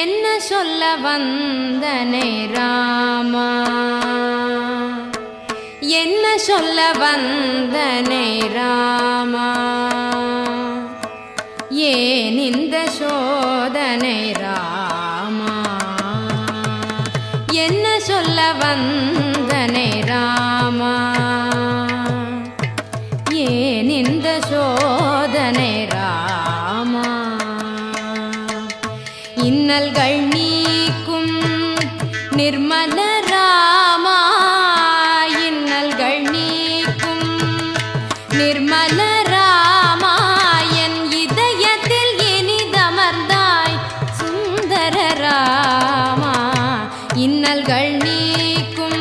என்ன சொல்ல வந்தனை ராமா, என்ன சொல்ல வந்தனை ராமா, ஏன் இந்த சோதனை ராமா, என்ன சொல்ல வந்தனை ராமா, ஏன் இந்த சோதனை ராமா. இன்னல்கள் நீக்கும் நிர்மல ராமா, இன்னல்கள் நீக்கும் நிர்மல ராமா, என் இதயத்தில் இனிதமர்ந்தாய் சுந்தர ராமா. இன்னல்கள் நீக்கும்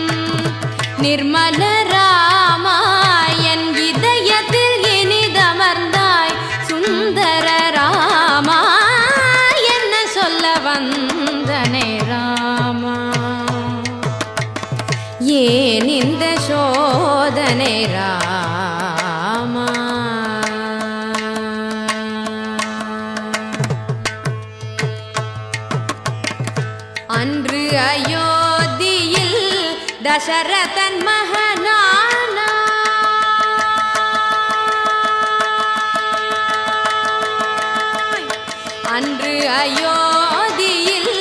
நிர்மல ராமா, என் இதயத்தில் இனிதமர்ந்தாய் சுந்தர ராமா. என்ன சொல்ல வந்தனை ராமா, ஏன் இந்த சோதனை ராமா. அன்று அயோத்தியில் தசரதன் மகனானாய், அன்று அயோத்தியில்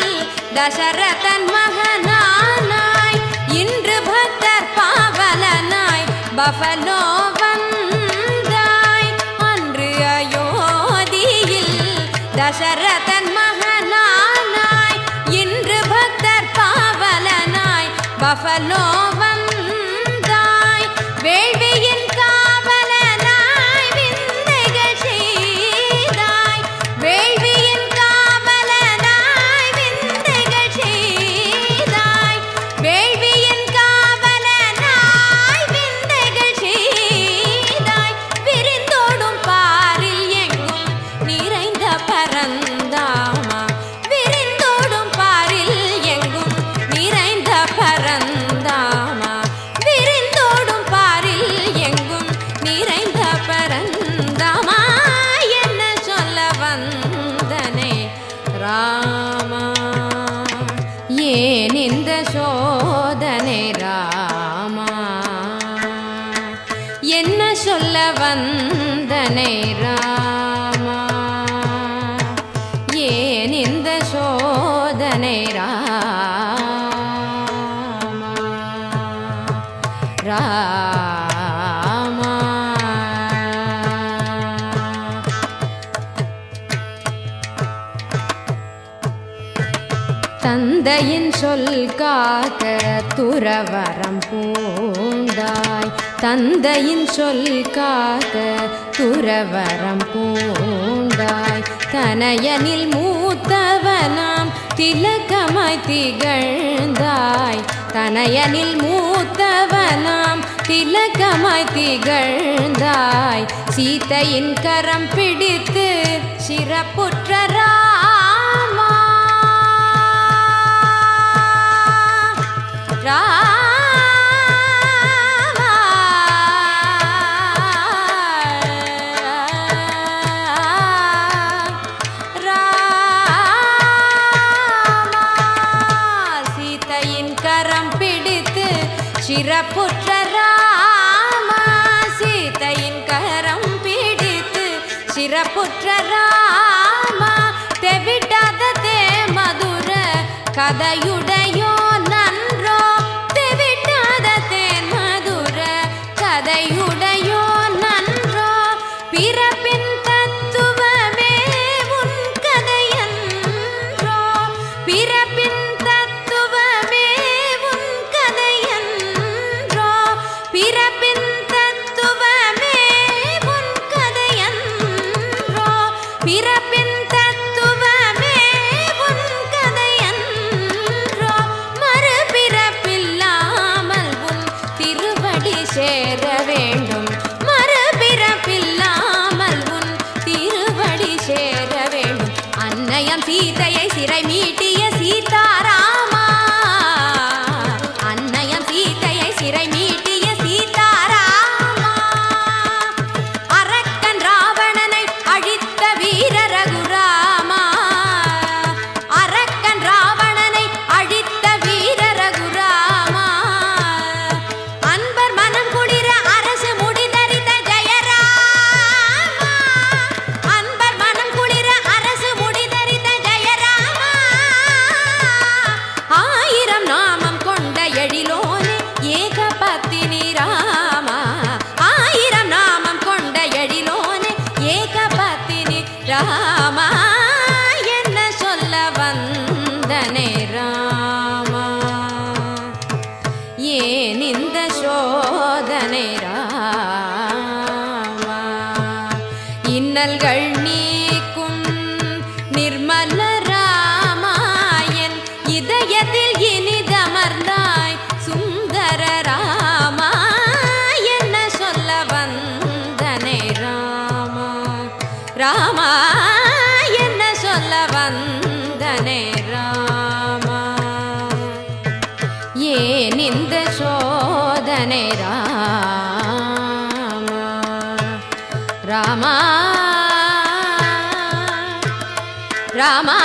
தசரதன் மகனானாய், இன்று பக்தர் பாவலனாய் பஃபலோ வந்தாய். அன்று அயோத்தியில் தசரதன் மகனானாய், இன்று பக்தர் பாவலனாய் பஃபலோ வந்தாய். வேள்வியின் காவலனாய் விந்தைகள் செய்தாய், வேள்வியின் காவலனாய் விந்தைகள் செய்தாய், வேள்வியின் காவலனாய் விந்தைகள் செய்தாய். விரிந்தோடும் பாரில் எங்கும் நிறைந்த பரந்தாமா, விரிந்தோடும் பாரில் எங்கும் நிறைந்த பரந்தாமா, விரிந்தோடும் பாரில் எங்கும் நிறைந்த பரந்தாமா. என்ன சொல்ல வந்தனை ராமா, ஏன் இந்த சோதனை ராமா, என்ன சொல்ல வந்தனை ராமா, ஏன் இந்த சோதனை ராமா, ராமா. தந்தையின் சொல் காக்க துறவரம் பூண்டாய், தந்தையின் சொல் காக்க துறவரம் பூண்டாய். தனையனில் மூத்தவனாம் திலகமாய் திகழ்ந்தாய், தனையனில் மூத்தவனாம் திலகமாய் திகழ்ந்தாய். சீதையின் கரம் பிடித்து சிறப்புற்ற ராமா, ராமா, ராமா. சீதையின் கரம் பிடித்து சிறப்புற்ற ராமா, சீதையின் கரம் பிடித்து சிறப்புற்ற ராமா. தெவிட்டாத தே மதுர கதையுடையோ நன்றோ, தெவிட்டாத தேன் மதுர கதையுடையோ நன்றோ. பிறப்பின் தத்துவமே உன் கதையன்றோ, பிறப்பின் தத்துவமே உன் கதையன்றோ, பிறப்பின் தத்துவமே உன் கதையன்றோ, பிறப்பின் தத்துவமே உன் கதையன்றோ. மறுபிறப்பில்லாமல் உன் திருவடி சேர வேண்டும், மறுபிறப்பில்லாமல் உன் திருவடி சேர வேண்டும். அன்னையம் சீதையை சிறை மீட்டிய சீதாராமா, அன்னையம் சீதையை சிறை மீட்டிய சீதாராமா. அரக்கன் ராவணனை அழித்த வீர ரகுராமா, அரக்கன் இன்னல்கள் நீக்கும் நிர்மல ராமாயன் இதயத்தில் இனிதமர்ந்தாய் சுந்தர ராமா என்ன சொல்ல வந்தனே ராமா ராமா என்ன சொல்ல வந்தனே ராமா ஏன் இந்த சோதனை ராமா ராமா ராமா